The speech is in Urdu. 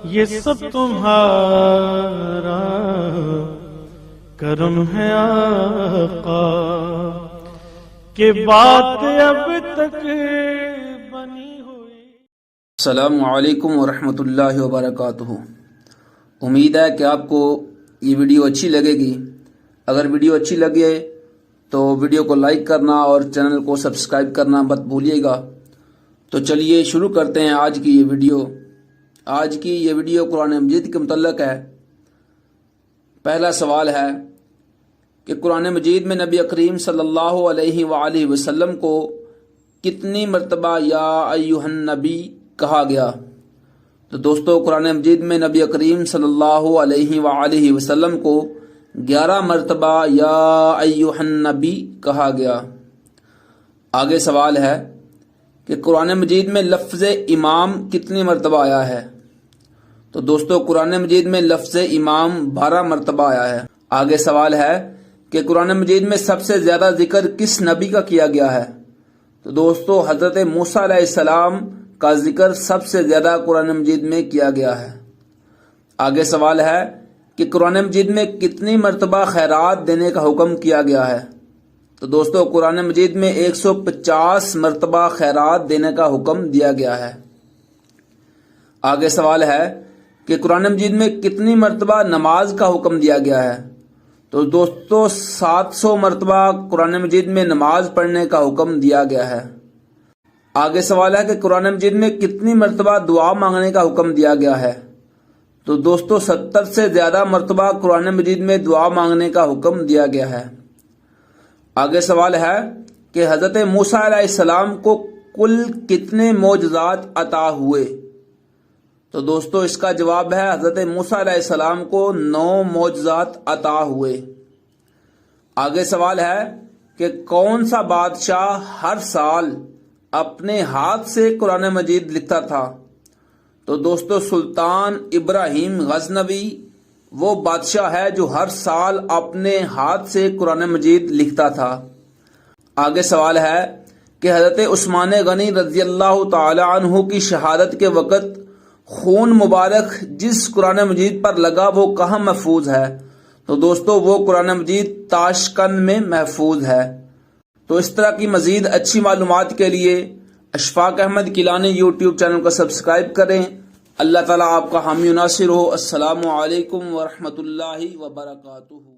یہ سب تمہارا کرم ہے آقا کہ بات اب تک بنی ہوئی۔ السلام علیکم ورحمۃ اللہ وبرکاتہ۔ امید ہے کہ آپ کو یہ ویڈیو اچھی لگے گی۔ اگر ویڈیو اچھی لگے تو ویڈیو کو لائک کرنا اور چینل کو سبسکرائب کرنا مت بھولیے گا۔ تو چلیے شروع کرتے ہیں آج کی یہ ویڈیو۔ آج کی یہ ویڈیو قرآن مجید کے متعلق ہے۔ پہلا سوال ہے کہ قرآن مجید میں نبی کریم صلی اللہ علیہ وآلہ وسلم کو کتنی مرتبہ یا ایھا النبی کہا گیا؟ تو دوستو قرآن مجید میں نبی کریم صلی اللہ علیہ وآلہ وسلم کو 11 مرتبہ یا ایھا النبی کہا گیا۔ آگے سوال ہے کہ قرآن مجید میں لفظ امام کتنی مرتبہ آیا ہے؟ تو دوستو قرآن مجید میں لفظ امام 12 مرتبہ آیا ہے۔ آگے سوال ہے کہ قرآن مجید میں سب سے زیادہ ذکر کس نبی کا کیا گیا ہے؟ تو دوستو حضرت موسیٰ علیہ السلام کا ذکر سب سے زیادہ قرآن مجید میں کیا گیا ہے۔ آگے سوال ہے کہ قرآن مجید میں کتنی مرتبہ خیرات دینے کا حکم کیا گیا ہے؟ تو دوستو قرآن مجید میں 150 مرتبہ خیرات دینے کا حکم دیا گیا ہے۔ آگے سوال ہے کہ قرآن مجید میں کتنی مرتبہ نماز کا حکم دیا گیا ہے؟ تو دوستو 700 مرتبہ قرآن مجید میں نماز پڑھنے کا حکم دیا گیا ہے۔ آگے سوال ہے کہ قرآن مجید میں کتنی مرتبہ دعا مانگنے کا حکم دیا گیا ہے؟ تو دوستو 70 سے زیادہ مرتبہ قرآن مجید میں دعا مانگنے کا حکم دیا گیا ہے۔ آگے سوال ہے کہ حضرت موسیٰ علیہ السلام کو کل کتنے معجزات عطا ہوئے؟ تو دوستو اس کا جواب ہے حضرت موسیٰ علیہ السلام کو 9 معجزات عطا ہوئے۔ آگے سوال ہے کہ کون سا بادشاہ ہر سال اپنے ہاتھ سے قرآن مجید لکھتا تھا؟ تو دوستو سلطان ابراہیم غزنوی وہ بادشاہ ہے جو ہر سال اپنے ہاتھ سے قرآن مجید لکھتا تھا۔ آگے سوال ہے کہ حضرت عثمان غنی رضی اللہ تعالی عنہ کی شہادت کے وقت خون مبارک جس قرآن مجید پر لگا وہ کہاں محفوظ ہے؟ تو دوستو وہ قرآن مجید تاشقند میں محفوظ ہے۔ تو اس طرح کی مزید اچھی معلومات کے لیے اشفاق احمد کیلانی یوٹیوب چینل کو سبسکرائب کریں۔ اللہ تعالیٰ آپ کا حامی و ناصر ہو۔ السلام علیکم ورحمۃ اللہ وبرکاتہ۔